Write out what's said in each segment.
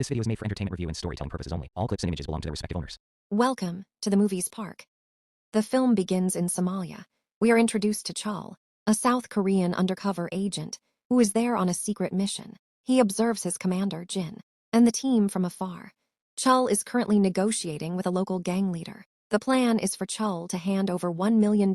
This video is made for entertainment review and storytelling purposes only. All clips and images belong to their respective owners. Welcome to the movie's park. The film begins in Somalia. We are introduced to Chul, a South Korean undercover agent who is there on a secret mission. He observes his commander, Jin, and the team from afar. Chul is currently negotiating with a local gang leader. The plan is for Chul to hand over $1 million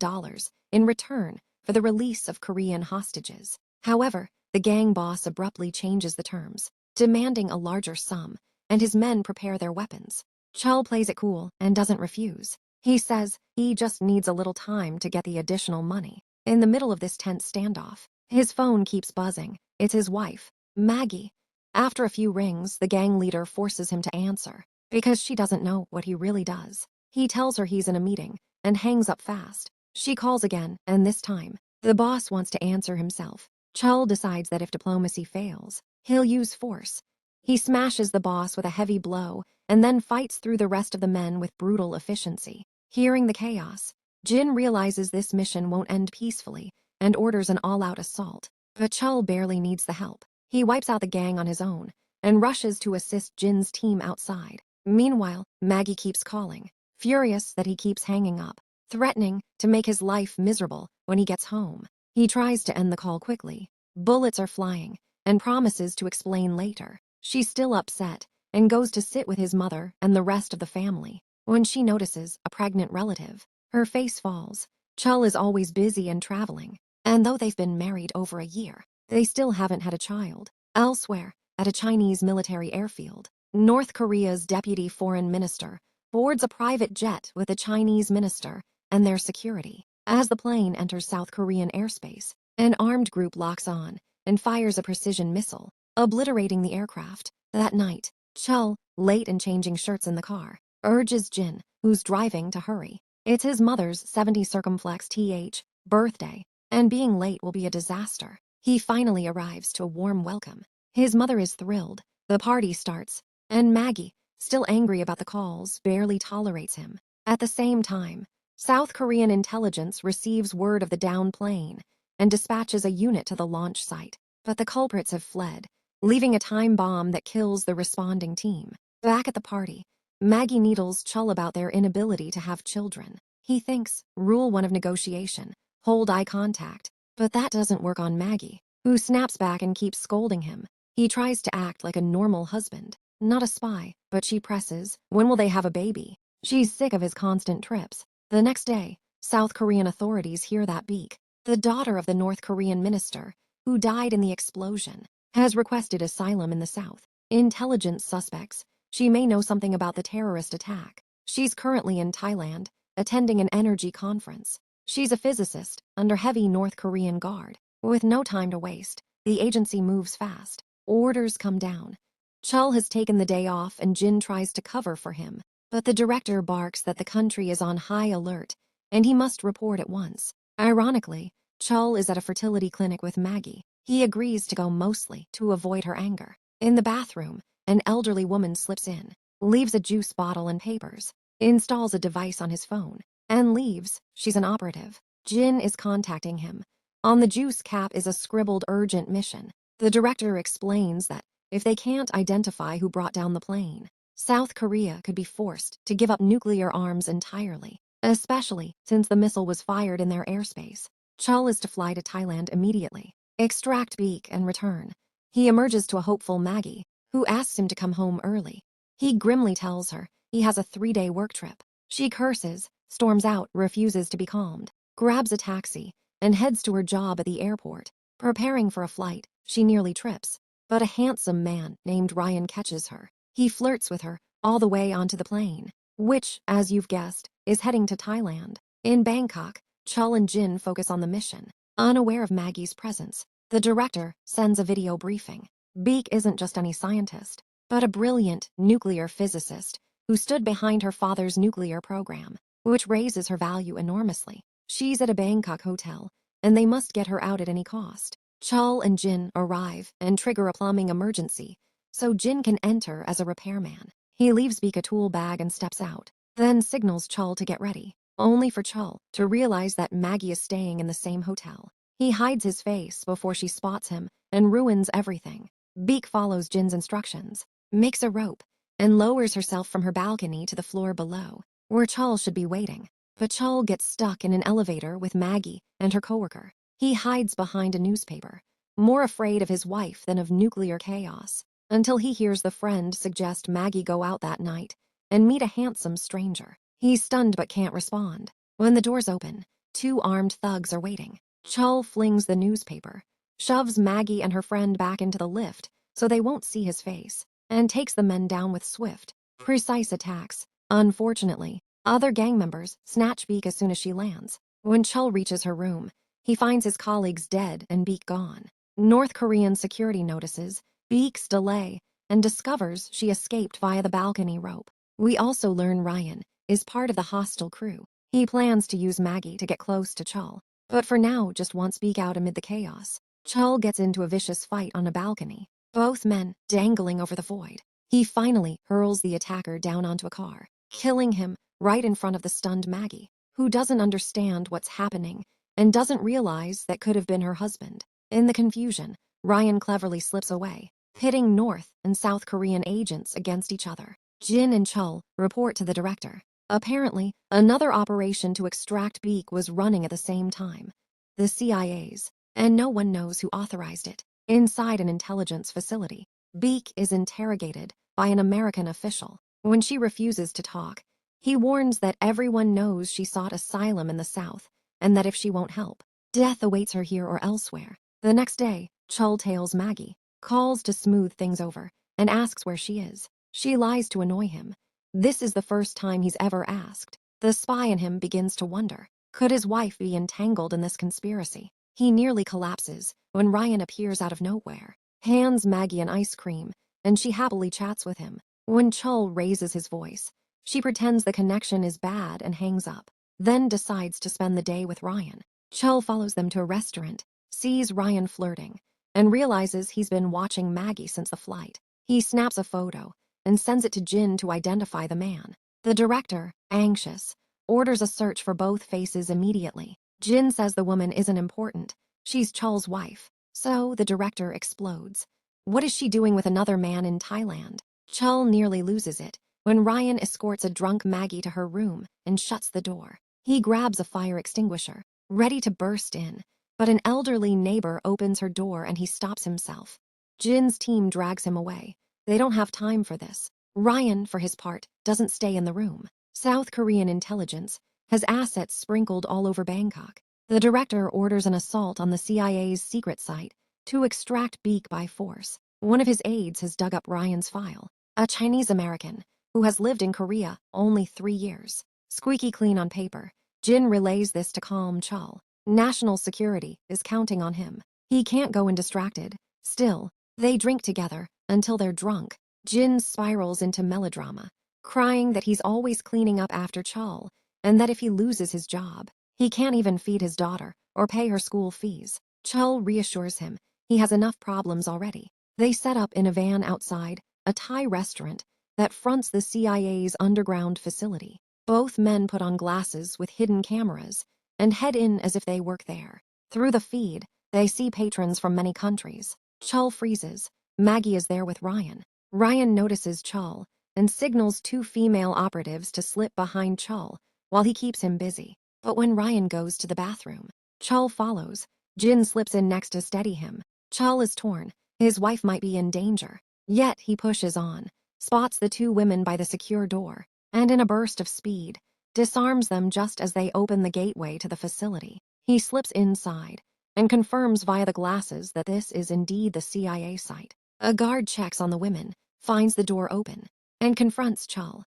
in return for the release of Korean hostages. However, the gang boss abruptly changes the terms, demanding a larger sum, and his men prepare their weapons. Chul plays it cool and doesn't refuse. He says he just needs a little time to get the additional money. In the middle of this tense standoff, his phone keeps buzzing. It's his wife, Maggie. After a few rings, the gang leader forces him to answer, because she doesn't know what he really does. He tells her he's in a meeting and hangs up fast. She calls again, and this time, the boss wants to answer himself. Chul decides that if diplomacy fails, he'll use force. He smashes the boss with a heavy blow and then fights through the rest of the men with brutal efficiency. Hearing the chaos, Jin realizes this mission won't end peacefully and orders an all-out assault. But Chul barely needs the help. He wipes out the gang on his own and rushes to assist Jin's team outside. Meanwhile, Maggie keeps calling, furious that he keeps hanging up, threatening to make his life miserable when he gets home. He tries to end the call quickly. Bullets are flying and promises to explain later. She's still upset and goes to sit with his mother and the rest of the family. When she notices a pregnant relative, her face falls. Chul is always busy and traveling, and though they've been married over a year, they still haven't had a child. Elsewhere, at a Chinese military airfield, North Korea's deputy foreign minister boards a private jet with the Chinese minister and their security. As the plane enters South Korean airspace, an armed group locks on and fires a precision missile, obliterating the aircraft. That night, Chul, late and changing shirts in the car, urges Jin, who's driving, to hurry. It's his mother's 70 circumflex th birthday, and being late will be a disaster. He finally arrives to a warm welcome. His mother is thrilled. The party starts, and Maggie, still angry about the calls, barely tolerates him. At the same time, South Korean intelligence receives word of the downed plane and dispatches a unit to the launch site. But the culprits have fled, leaving a time bomb that kills the responding team. Back at the party, Maggie needles Chul about their inability to have children. He thinks, rule one of negotiation, hold eye contact. But that doesn't work on Maggie, who snaps back and keeps scolding him. He tries to act like a normal husband, not a spy, but she presses, when will they have a baby? She's sick of his constant trips. The next day, South Korean authorities hear that Beek, the daughter of the North Korean minister, who died in the explosion, has requested asylum in the South. Intelligence suspects she may know something about the terrorist attack. She's currently in Thailand, attending an energy conference. She's a physicist under heavy North Korean guard. With no time to waste, the agency moves fast. Orders come down. Chul has taken the day off and Jin tries to cover for him, but the director barks that the country is on high alert and he must report at once. Ironically, Chul is at a fertility clinic with Maggie. He agrees to go mostly to avoid her anger. In the bathroom, an elderly woman slips in, leaves a juice bottle and papers, installs a device on his phone, and leaves. She's an operative. Jin is contacting him. On the juice cap is a scribbled urgent mission. The director explains that if they can't identify who brought down the plane, South Korea could be forced to give up nuclear arms entirely, especially since the missile was fired in their airspace. Chul is to fly to Thailand immediately, extract Beek, and return. He emerges to a hopeful Maggie, who asks him to come home early. He grimly tells her he has a 3-day work trip. She curses, storms out, refuses to be calmed, grabs a taxi, and heads to her job at the airport. Preparing for a flight, she nearly trips, but a handsome man named Ryan catches her. He flirts with her all the way onto the plane, which, as you've guessed, is heading to Thailand. In Bangkok, Chul and Jin focus on the mission, unaware of Maggie's presence. The director sends a video briefing. Beek isn't just any scientist, but a brilliant nuclear physicist who stood behind her father's nuclear program, which raises her value enormously. She's at a Bangkok hotel, and they must get her out at any cost. Chul and Jin arrive and trigger a plumbing emergency, so Jin can enter as a repairman. He leaves Beek a tool bag and steps out, then signals Chul to get ready, only for Chul to realize that Maggie is staying in the same hotel. He hides his face before she spots him and ruins everything. Beek follows Jin's instructions. makes a rope, and lowers herself from her balcony to the floor below, where Chul should be waiting. But Chul gets stuck in an elevator with Maggie and her coworker. He hides behind a newspaper, more afraid of his wife than of nuclear chaos, until he hears the friend suggest Maggie go out that night and meet a handsome stranger. He's stunned but can't respond. When the doors open, two armed thugs are waiting. Chul flings the newspaper, shoves Maggie and her friend back into the lift so they won't see his face, and takes the men down with swift, precise attacks. Unfortunately, other gang members snatch Beak as soon as she lands. When Chul reaches her room, he finds his colleagues dead and Beak gone. North Korean security notices Beak's delay and discovers she escaped via the balcony rope. We also learn Ryan is part of the hostile crew. He plans to use Maggie to get close to Chul, but for now just wants Beak out amid the chaos. Chul gets into a vicious fight on a balcony, both men dangling over the void. He finally hurls the attacker down onto a car, killing him right in front of the stunned Maggie, who doesn't understand what's happening and doesn't realize that could have been her husband. In the confusion, Ryan cleverly slips away, pitting North and South Korean agents against each other. Jin and Chul report to the director. Apparently, another operation to extract Beak was running at the same time. The CIA's, and no one knows who authorized it. Inside an intelligence facility, Beak is interrogated by an American official. When she refuses to talk, he warns that everyone knows she sought asylum in the South and that if she won't help, death awaits her here or elsewhere. The next day, Chul tails Maggie, calls to smooth things over, and asks where she is. She lies to annoy him. This is the first time he's ever asked. The spy in him begins to wonder, could his wife be entangled in this conspiracy? He nearly collapses when Ryan appears out of nowhere, hands Maggie an ice cream, and she happily chats with him. When Chul raises his voice, she pretends the connection is bad and hangs up, then decides to spend the day with Ryan. Chul follows them to a restaurant, sees Ryan flirting, and realizes he's been watching Maggie since the flight. He snaps a photo and sends it to Jin to identify the man. The director, anxious, orders a search for both faces immediately. Jin says the woman isn't important. She's Chul's wife. So the director explodes. What is she doing with another man in Thailand? Chul nearly loses it when Ryan escorts a drunk Maggie to her room and shuts the door. He grabs a fire extinguisher, ready to burst in, but an elderly neighbor opens her door and he stops himself. Jin's team drags him away. They don't have time for this. Ryan, for his part, doesn't stay in the room. South Korean intelligence has assets sprinkled all over Bangkok. The director orders an assault on the CIA's secret site to extract Beak by force. One of his aides has dug up Ryan's file, a Chinese American who has lived in Korea only 3 years. Squeaky clean on paper, Jin relays this to calm Chul. National security is counting on him. He can't go undistracted. Still, they drink together until they're drunk. Jin spirals into melodrama, crying that he's always cleaning up after Chul and that if he loses his job, he can't even feed his daughter or pay her school fees. Chul reassures him he has enough problems already. They set up in a van outside a Thai restaurant that fronts the CIA's underground facility. Both men put on glasses with hidden cameras and head in as if they work there. Through the feed, they see patrons from many countries. Chul freezes. Maggie is there with Ryan. Ryan notices Chul and signals 2 female operatives to slip behind Chul while he keeps him busy. But when Ryan goes to the bathroom, Chul follows. Jin slips in next to steady him. Chul is torn. His wife might be in danger. Yet he pushes on, spots the 2 women by the secure door, and in a burst of speed, disarms them just as they open the gateway to the facility. He slips inside and confirms via the glasses that this is indeed the CIA site. A guard checks on the women, finds the door open, and confronts Chul.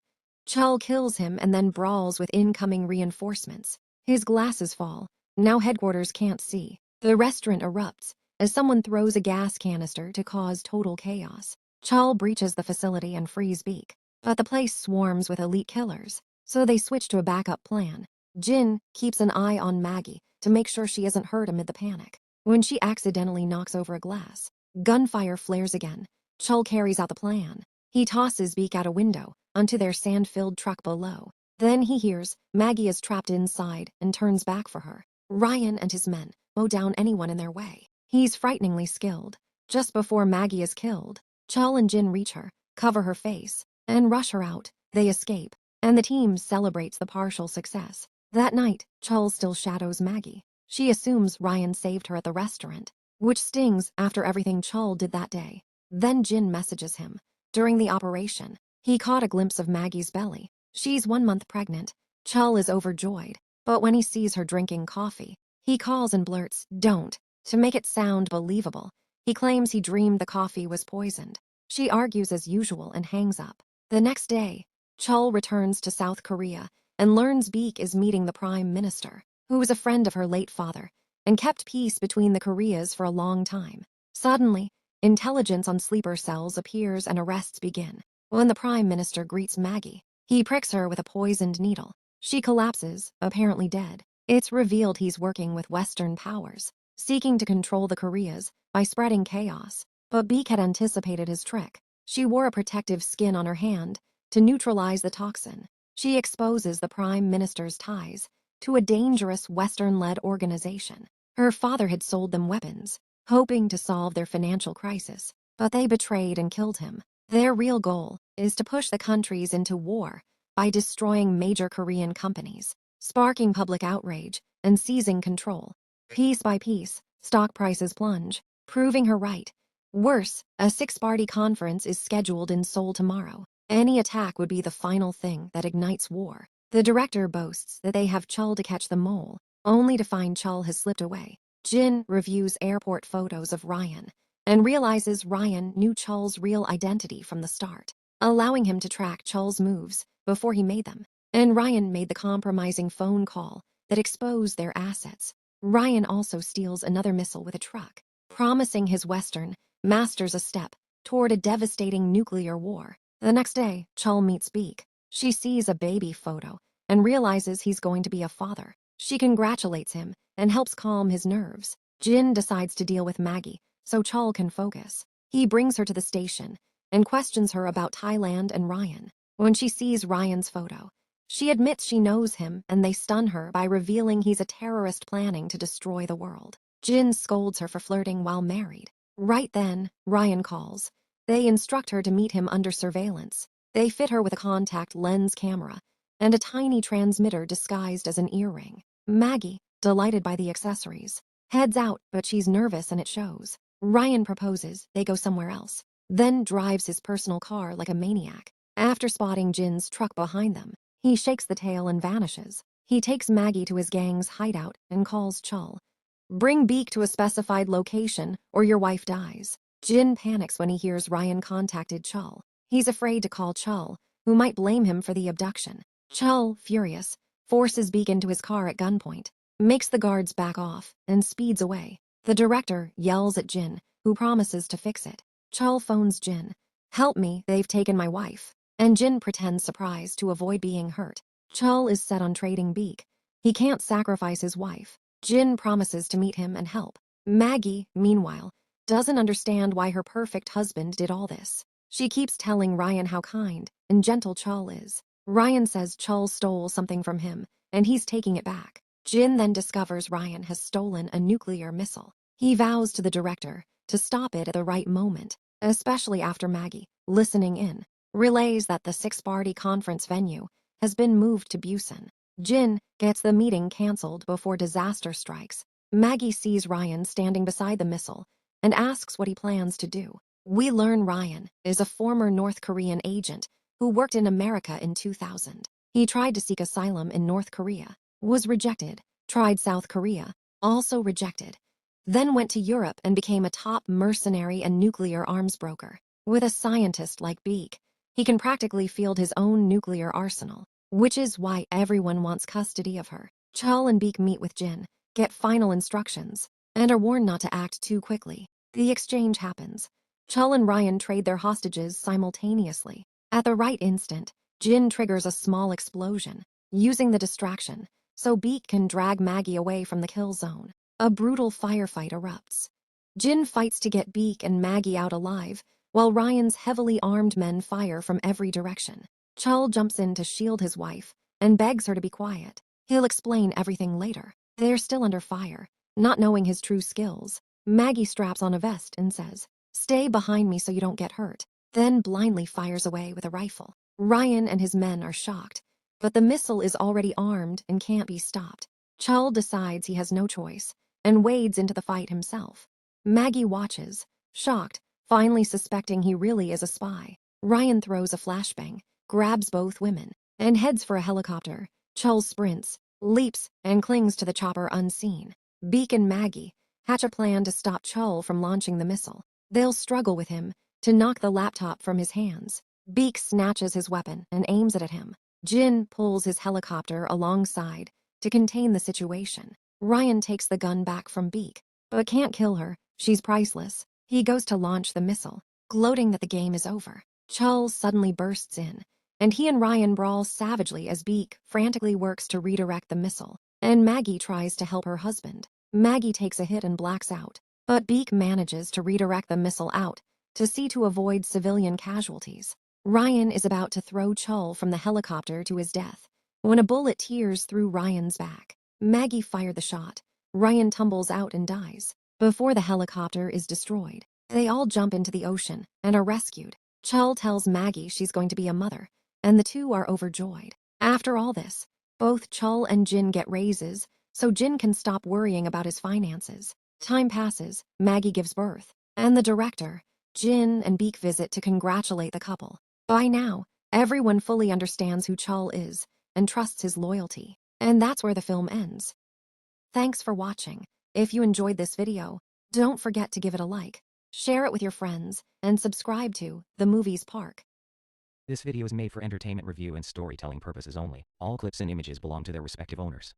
Chul kills him and then brawls with incoming reinforcements. His glasses fall. Now headquarters can't see. The restaurant erupts as someone throws a gas canister to cause total chaos. Chul breaches the facility and frees Beak. But the place swarms with elite killers, so they switch to a backup plan. Jin keeps an eye on Maggie to make sure she isn't hurt amid the panic. When she accidentally knocks over a glass, gunfire flares again. Chul carries out the plan. He tosses Beak out a window onto their sand-filled truck below. Then he hears Maggie is trapped inside and turns back for her. Ryan and his men mow down anyone in their way. He's frighteningly skilled. Just before Maggie is killed, Chul and Jin reach her, cover her face, and rush her out. They escape, and the team celebrates the partial success. That night, Chul still shadows Maggie. She assumes Ryan saved her at the restaurant, which stings after everything Chul did that day. Then Jin messages him. During the operation, he caught a glimpse of Maggie's belly. She's 1 month pregnant. Chul is overjoyed, but when he sees her drinking coffee, he calls and blurts, "Don't," to make it sound believable. He claims he dreamed the coffee was poisoned. She argues as usual and hangs up. The next day, Chul returns to South Korea and learns Beek is meeting the Prime Minister, who was a friend of her late father, and kept peace between the Koreas for a long time. Suddenly, intelligence on sleeper cells appears and arrests begin. When the Prime Minister greets Maggie, he pricks her with a poisoned needle. She collapses, apparently dead. It's revealed he's working with Western powers, seeking to control the Koreas by spreading chaos. But Beek had anticipated his trick. She wore a protective skin on her hand to neutralize the toxin. She exposes the Prime Minister's ties to a dangerous Western-led organization. Her father had sold them weapons, hoping to solve their financial crisis, but they betrayed and killed him. Their real goal is to push the countries into war by destroying major Korean companies, sparking public outrage, and seizing control. Piece by piece, stock prices plunge, proving her right. Worse, a six-party conference is scheduled in Seoul tomorrow. Any attack would be the final thing that ignites war. The director boasts that they have Chul to catch the mole, only to find Chul has slipped away. Jin reviews airport photos of Ryan and realizes Ryan knew Chul's real identity from the start, allowing him to track Chul's moves before he made them. And Ryan made the compromising phone call that exposed their assets. Ryan also steals another missile with a truck, promising his Western masters a step toward a devastating nuclear war. The next day, Chul meets Beek. She sees a baby photo and realizes he's going to be a father. She congratulates him and helps calm his nerves. Jin decides to deal with Maggie so Chul can focus. He brings her to the station and questions her about Thailand and Ryan. When she sees Ryan's photo, she admits she knows him, and they stun her by revealing he's a terrorist planning to destroy the world. Jin scolds her for flirting while married. Right then, Ryan calls. They instruct her to meet him under surveillance. They fit her with a contact lens camera and a tiny transmitter disguised as an earring. Maggie, delighted by the accessories, heads out, but she's nervous and it shows. Ryan proposes they go somewhere else, then drives his personal car like a maniac. After spotting Jin's truck behind them, he shakes the tail and vanishes. He takes Maggie to his gang's hideout and calls Chul. "Bring Beek to a specified location or your wife dies." Jin panics when he hears Ryan contacted Chul. He's afraid to call Chul, who might blame him for the abduction. Chul, furious, forces Beek into his car at gunpoint, makes the guards back off, and speeds away. The director yells at Jin, who promises to fix it. Chul phones Jin. "Help me, they've taken my wife." And Jin pretends surprised to avoid being hurt. Chul is set on trading Beek. He can't sacrifice his wife. Jin promises to meet him and help. Maggie, meanwhile, doesn't understand why her perfect husband did all this. She keeps telling Ryan how kind and gentle Chul is. Ryan says Chul stole something from him, and he's taking it back. Jin then discovers Ryan has stolen a nuclear missile. He vows to the director to stop it at the right moment, especially after Maggie, listening in, relays that the six-party conference venue has been moved to Busan. Jin gets the meeting canceled before disaster strikes. Maggie sees Ryan standing beside the missile and asks what he plans to do. We learn Ryan is a former North Korean agent who worked in America in 2000. He tried to seek asylum in North Korea, was rejected, tried South Korea, also rejected, then went to Europe and became a top mercenary and nuclear arms broker. With a scientist like Beek, he can practically field his own nuclear arsenal, which is why everyone wants custody of her. Chul and Beek meet with Jin, get final instructions, and are warned not to act too quickly. The exchange happens. Chul and Ryan trade their hostages simultaneously. At the right instant, Jin triggers a small explosion, using the distraction so Beek can drag Maggie away from the kill zone. A brutal firefight erupts. Jin fights to get Beek and Maggie out alive, while Ryan's heavily armed men fire from every direction. Chul jumps in to shield his wife and begs her to be quiet. He'll explain everything later. They're still under fire, not knowing his true skills. Maggie straps on a vest and says, "Stay behind me so you don't get hurt." then blindly fires away with a rifle. Ryan and his men are shocked, but the missile is already armed and can't be stopped. Chul decides he has no choice and wades into the fight himself. Maggie watches, shocked, finally suspecting he really is a spy. Ryan throws a flashbang, grabs both women, and heads for a helicopter. Chul sprints, leaps, and clings to the chopper unseen. Beak and Maggie hatch a plan to stop Chul from launching the missile. They'll struggle with him to knock the laptop from his hands. Beak snatches his weapon and aims it at him. Jin pulls his helicopter alongside to contain the situation. Ryan takes the gun back from Beak, but can't kill her. She's priceless. He goes to launch the missile, gloating that the game is over. Chul suddenly bursts in, and he and Ryan brawl savagely as Beak frantically works to redirect the missile, and Maggie tries to help her husband. Maggie takes a hit and blacks out, but Beak manages to redirect the missile out to see to avoid civilian casualties. Ryan is about to throw Chul from the helicopter to his death when a bullet tears through Ryan's back. Maggie fired the shot. Ryan tumbles out and dies before the helicopter is destroyed. They all jump into the ocean and are rescued. Chul tells Maggie she's going to be a mother, and the two are overjoyed. After all this, both Chul and Jin get raises, so Jin can stop worrying about his finances. Time passes, Maggie gives birth, and the director, Jin, and Beak visit to congratulate the couple. By now, everyone fully understands who Chul is and trusts his loyalty. And that's where the film ends. Thanks for watching. If you enjoyed this video, don't forget to give it a like, share it with your friends, and subscribe to The Movies Park. This video is made for entertainment review and storytelling purposes only. All clips and images belong to their respective owners.